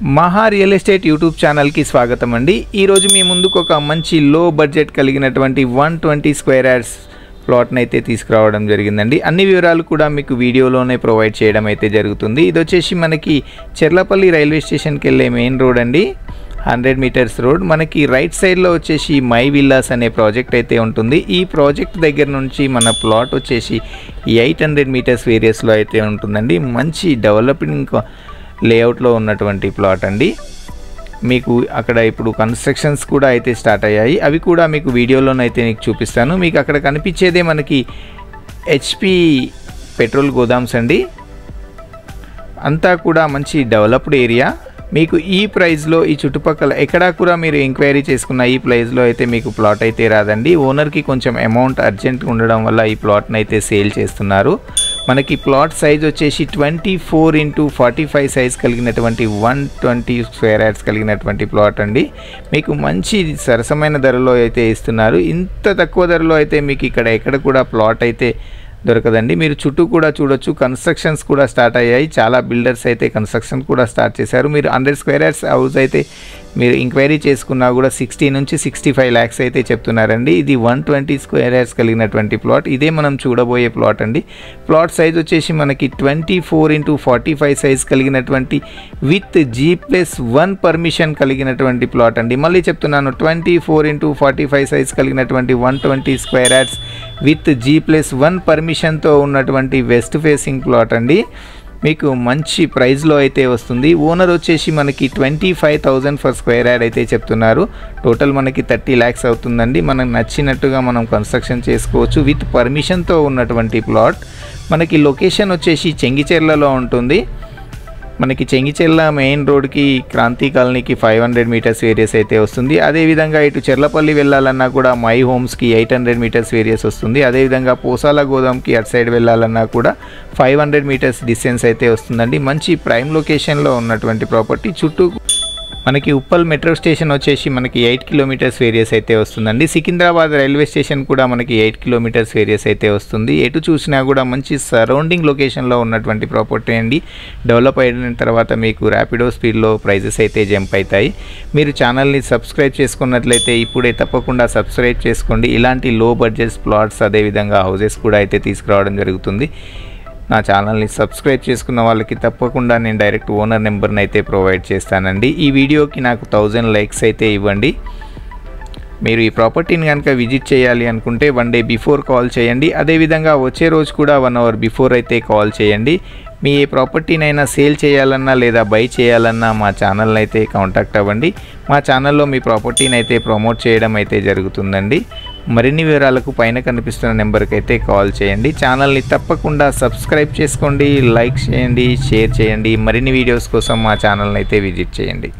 మహా real estate YouTube ఛానల్కి స్వాగతం అండి. ఈరోజు మీ ముందుకు ఒక మంచి లో బడ్జెట్ కలిగినటువంటి 120 స్క్వేర్ యార్డ్స్ ప్లాట్ని అయితే తీసుకురావడం జరిగిందండి. అన్ని వివరాలు కూడా మీకు వీడియోలోనే ప్రొవైడ్ చేయడం అయితే జరుగుతుంది. ఇది వచ్చేసి మనకి చెర్లపల్లి రైల్వే స్టేషన్కి వెళ్ళే మెయిన్ రోడ్ అండి. 100 మీటర్స్ రోడ్. మనకి రైట్ సైడ్లో వచ్చేసి మై విల్లాస్ అనే ప్రాజెక్ట్ అయితే ఉంటుంది. ఈ ప్రాజెక్ట్ దగ్గర నుంచి మన ప్లాట్ వచ్చేసి 800 మీటర్స్ వేరియస్లో అయితే ఉంటుందండి. మంచి డెవలపింగ్ లేఅవుట్లో ఉన్నటువంటి ప్లాట్ అండి. మీకు అక్కడ ఇప్పుడు కన్స్ట్రక్షన్స్ కూడా అయితే స్టార్ట్ అయ్యాయి. అవి కూడా మీకు వీడియోలోనైతే మీకు చూపిస్తాను. మీకు అక్కడ కనిపించేదే మనకి హెచ్పి పెట్రోల్ గోదామ్స్ అండి. అంతా కూడా మంచి డెవలప్డ్ ఏరియా. మీకు ఈ ప్రైస్లో ఈ చుట్టుపక్కల ఎక్కడా కూడా మీరు ఎంక్వైరీ చేసుకున్న ఈ ప్రైస్లో అయితే మీకు ప్లాట్ అయితే రాదండి. ఓనర్కి కొంచెం అమౌంట్ అర్జెంట్ ఉండడం వల్ల ఈ ప్లాట్ని అయితే సేల్ చేస్తున్నారు. మనకి ప్లాట్ సైజ్ వచ్చేసి 24x45 సైజ్ కలిగినటువంటి 120 స్క్వేర్ యార్డ్స్ కలిగినటువంటి ప్లాట్ అండి. మీకు మంచి సరసమైన ధరలో అయితే ఇస్తున్నారు. ఇంత తక్కువ ధరలో అయితే మీకు ఇక్కడ ఎక్కడ కూడా ప్లాట్ అయితే దొరకదండి. మీరు చుట్టూ కూడా చూడొచ్చు, కన్స్ట్రక్షన్స్ కూడా స్టార్ట్ అయ్యాయి. చాలా బిల్డర్స్ అయితే కన్స్ట్రక్షన్ కూడా స్టార్ట్ చేశారు. మీరు 100 స్క్వేర్ యార్డ్స్ హౌస్ అయితే మీరు ఎంక్వైరీ చేసుకున్నా కూడా 60 నుంచి 65 lakhs అయితే చెప్తున్నారండి. ఇది 120 స్క్వేర్ యార్డ్స్ కలిగినటువంటి ప్లాట్. ఇదే మనం చూడబోయే ప్లాట్ అండి. ప్లాట్ సైజ్ వచ్చేసి మనకి 24x45 సైజ్ కలిగినటువంటి విత్ G+1 పర్మిషన్ కలిగినటువంటి ప్లాట్ అండి. మళ్ళీ చెప్తున్నాను, 24x45 సైజ్ కలిగినటువంటి 120 స్క్వేర్ యార్డ్స్ విత్ G+1 పర్మిషన్తో ఉన్నటువంటి వెస్ట్ ఫేసింగ్ ప్లాట్ అండి. మీకు మంచి ప్రైస్లో అయితే వస్తుంది. ఓనర్ వచ్చేసి మనకి 25,000 ఫర్ స్క్వేర్ యార్డ్ అయితే చెప్తున్నారు. టోటల్ మనకి 30 lakhs అవుతుందండి. మనకు నచ్చినట్టుగా మనం కన్స్ట్రక్షన్ చేసుకోవచ్చు. విత్ పర్మిషన్తో ఉన్నటువంటి ప్లాట్. మనకి లొకేషన్ వచ్చేసి చెంగిచెర్లలో ఉంటుంది. మనకి చెంగిచెర్ల మెయిన్ రోడ్కి క్రాంతి కాలనీకి 500 మీటర్స్ వేరియస్ అయితే వస్తుంది. అదేవిధంగా ఇటు చెర్లపల్లి వెళ్ళాలన్నా కూడా మై హోమ్స్కి 800 మీటర్స్ వేరియస్ వస్తుంది. అదేవిధంగా పోసాల గోదాంకి అటు సైడ్ వెళ్ళాలన్నా కూడా 500 మీటర్స్ డిస్టెన్స్ అయితే వస్తుందండి. మంచి ప్రైమ్ లొకేషన్లో ఉన్నటువంటి ప్రాపర్టీ. చుట్టూ మనకి ఉప్పల్ మెట్రో స్టేషన్ వచ్చేసి మనకి 8 కిలోమీటర్స్ వేరియస్ అయితే వస్తుందండి. సికింద్రాబాద్ రైల్వే స్టేషన్ కూడా మనకి 8 కిలోమీటర్స్ వేరియస్ అయితే వస్తుంది. ఎటు చూసినా కూడా మంచి సరౌండింగ్ లొకేషన్లో ఉన్నటువంటి ప్రాపర్టీ అండి. డెవలప్ అయిన తర్వాత మీకు ర్యాపిడో స్పీడ్లో ప్రైజెస్ అయితే జంప్ అవుతాయి. మీరు ఛానల్ని సబ్స్క్రైబ్ చేసుకున్నట్లయితే ఇప్పుడే తప్పకుండా సబ్స్క్రైబ్ చేసుకోండి. ఇలాంటి లో బడ్జెట్ ప్లాట్స్ అదేవిధంగా హౌసెస్ కూడా అయితే తీసుకురావడం జరుగుతుంది. నా ఛానల్ని సబ్స్క్రైబ్ చేసుకున్న వాళ్ళకి తప్పకుండా నేను డైరెక్ట్ ఓనర్ నెంబర్ని అయితే ప్రొవైడ్ చేస్తానండి. ఈ వీడియోకి నాకు 1000 likes అయితే ఇవ్వండి. మీరు ఈ ప్రాపర్టీని కనుక విజిట్ చేయాలి అనుకుంటే 1 day బిఫోర్ కాల్ చేయండి. అదేవిధంగా వచ్చే రోజు కూడా 1 hour బిఫోర్ అయితే కాల్ చేయండి. మీ ఏ ప్రాపర్టీనైనా సేల్ చేయాలన్నా లేదా బై చేయాలన్నా మా ఛానల్ని అయితే కాంటాక్ట్ అవ్వండి. మా ఛానల్లో మీ ప్రాపర్టీని అయితే ప్రమోట్ చేయడం అయితే జరుగుతుందండి. మరిన్ని వివరాలకు పైన కనిపిస్తున్న నెంబర్కి అయితే కాల్ చేయండి. ఛానల్ని తప్పకుండా సబ్స్క్రైబ్ చేసుకోండి, లైక్ చేయండి, షేర్ చేయండి. మరిన్ని వీడియోస్ కోసం మా ఛానల్ని అయితే విజిట్ చేయండి.